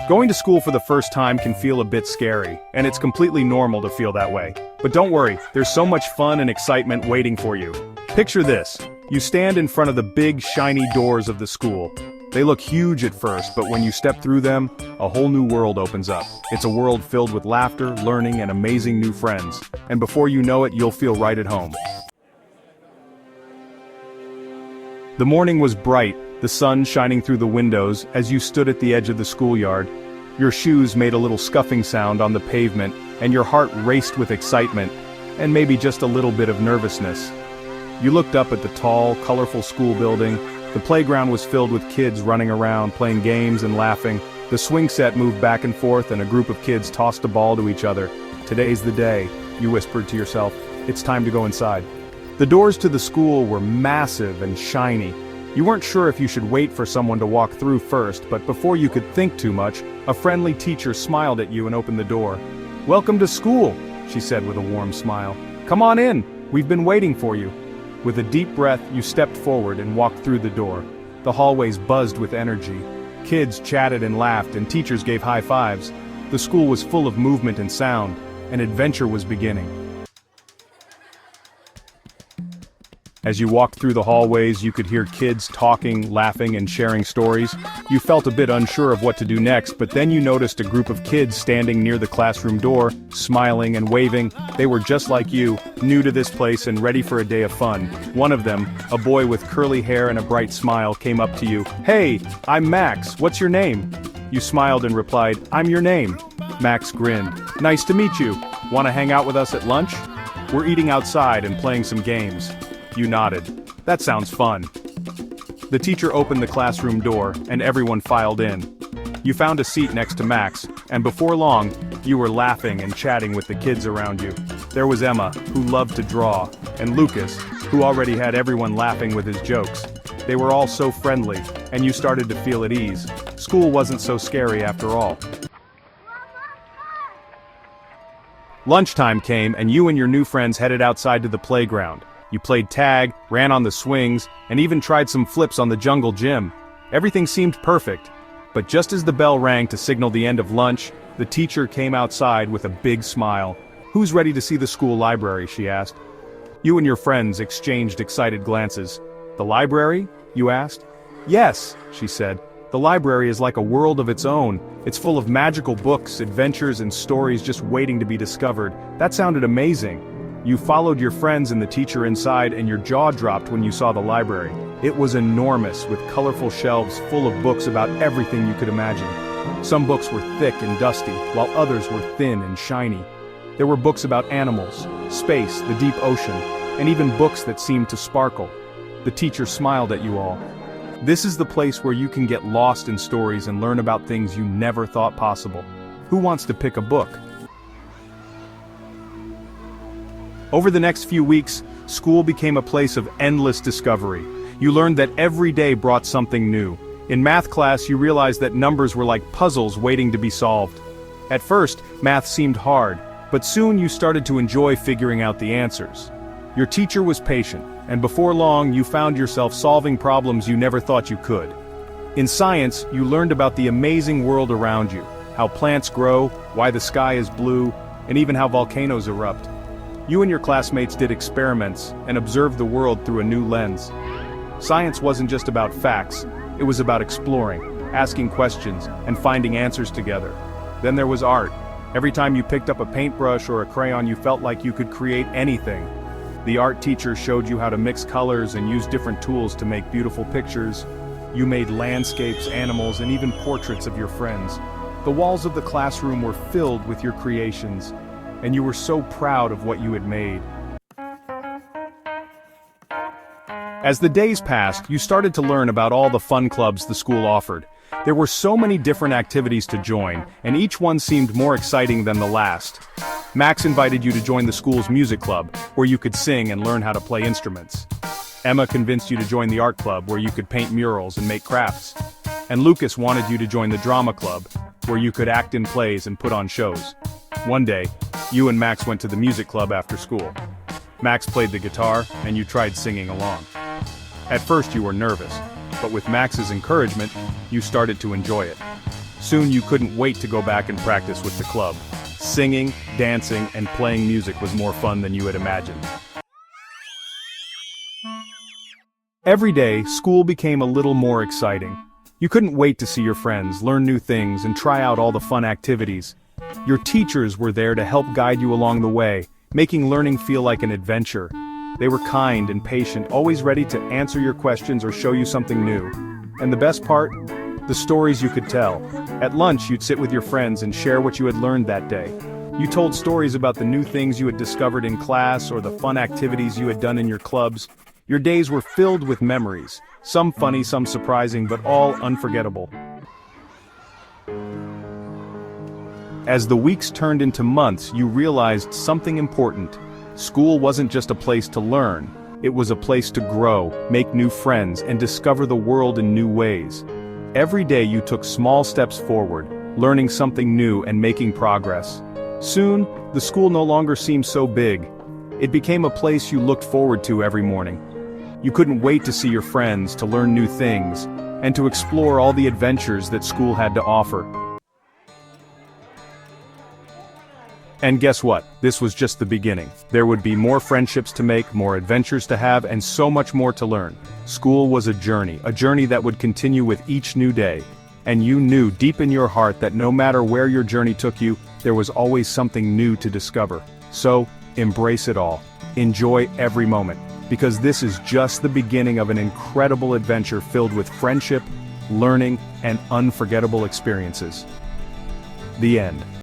Going to school for the first time can feel a bit scary, and it's completely normal to feel that way. But don't worry, there's so much fun and excitement waiting for you. Picture this. You stand in front of the big, shiny doors of the school. They look huge at first, but when you step through them, a whole new world opens up. It's a world filled with laughter, learning, and amazing new friends. And before you know it, you'll feel right at home. The morning was bright, the sun shining through the windows as you stood at the edge of the schoolyard. Your shoes made a little scuffing sound on the pavement, and your heart raced with excitement, and maybe just a little bit of nervousness. You looked up at the tall, colorful school building. The playground was filled with kids running around, playing games and laughing. The swing set moved back and forth, and a group of kids tossed a ball to each other. "Today's the day," you whispered to yourself. "It's time to go inside." The doors to the school were massive and shiny. You weren't sure if you should wait for someone to walk through first, but before you could think too much, a friendly teacher smiled at you and opened the door. "Welcome to school," she said with a warm smile. "Come on in, we've been waiting for you." With a deep breath, you stepped forward and walked through the door. The hallways buzzed with energy. Kids chatted and laughed, and teachers gave high fives. The school was full of movement and sound. An adventure was beginning. As you walked through the hallways, you could hear kids talking, laughing, and sharing stories. You felt a bit unsure of what to do next, but then you noticed a group of kids standing near the classroom door, smiling and waving. They were just like you, new to this place and ready for a day of fun. One of them, a boy with curly hair and a bright smile, came up to you. "Hey, I'm Max, what's your name?" You smiled and replied, "I'm your name." Max grinned. "Nice to meet you. Want to hang out with us at lunch? We're eating outside and playing some games." You nodded. "That sounds fun." The teacher opened the classroom door, and everyone filed in. You found a seat next to Max, and before long, you were laughing and chatting with the kids around you. There was Emma, who loved to draw, and Lucas, who already had everyone laughing with his jokes. They were all so friendly, and you started to feel at ease. School wasn't so scary after all. Lunchtime came, and you and your new friends headed outside to the playground. You played tag, ran on the swings, and even tried some flips on the jungle gym. Everything seemed perfect. But just as the bell rang to signal the end of lunch, the teacher came outside with a big smile. "Who's ready to see the school library?" she asked. You and your friends exchanged excited glances. "The library?" you asked. "Yes," she said. "The library is like a world of its own. It's full of magical books, adventures, and stories just waiting to be discovered." That sounded amazing. You followed your friends and the teacher inside, and your jaw dropped when you saw the library. It was enormous, with colorful shelves full of books about everything you could imagine. Some books were thick and dusty, while others were thin and shiny. There were books about animals, space, the deep ocean, and even books that seemed to sparkle. The teacher smiled at you all. "This is the place where you can get lost in stories and learn about things you never thought possible. Who wants to pick a book?" Over the next few weeks, school became a place of endless discovery. You learned that every day brought something new. In math class, you realized that numbers were like puzzles waiting to be solved. At first, math seemed hard, but soon you started to enjoy figuring out the answers. Your teacher was patient, and before long you found yourself solving problems you never thought you could. In science, you learned about the amazing world around you, how plants grow, why the sky is blue, and even how volcanoes erupt. You and your classmates did experiments and observed the world through a new lens. Science wasn't just about facts, it was about exploring, asking questions, and finding answers together. Then there was art. Every time you picked up a paintbrush or a crayon, you felt like you could create anything. The art teacher showed you how to mix colors and use different tools to make beautiful pictures. You made landscapes, animals, and even portraits of your friends. The walls of the classroom were filled with your creations, and you were so proud of what you had made. As the days passed, you started to learn about all the fun clubs the school offered. There were so many different activities to join, and each one seemed more exciting than the last. Max invited you to join the school's music club, where you could sing and learn how to play instruments. Emma convinced you to join the art club, where you could paint murals and make crafts. And Lucas wanted you to join the drama club, where you could act in plays and put on shows. One day, you and Max went to the music club after school. Max played the guitar, and you tried singing along. At first you were nervous, but with Max's encouragement, you started to enjoy it. Soon you couldn't wait to go back and practice with the club. Singing, dancing, and playing music was more fun than you had imagined. Every day, school became a little more exciting. You couldn't wait to see your friends, learn new things, and try out all the fun activities. Your teachers were there to help guide you along the way, making learning feel like an adventure. They were kind and patient, always ready to answer your questions or show you something new. And the best part? The stories you could tell. At lunch, you'd sit with your friends and share what you had learned that day. You told stories about the new things you had discovered in class or the fun activities you had done in your clubs. Your days were filled with memories, some funny, some surprising, but all unforgettable. As the weeks turned into months, you realized something important. School wasn't just a place to learn. It was a place to grow, make new friends, and discover the world in new ways. Every day you took small steps forward, learning something new and making progress. Soon, the school no longer seemed so big. It became a place you looked forward to every morning. You couldn't wait to see your friends, to learn new things, and to explore all the adventures that school had to offer. And guess what? This was just the beginning. There would be more friendships to make, more adventures to have, and so much more to learn. School was a journey that would continue with each new day. And you knew deep in your heart that no matter where your journey took you, there was always something new to discover. So, embrace it all. Enjoy every moment, because this is just the beginning of an incredible adventure filled with friendship, learning, and unforgettable experiences. The end.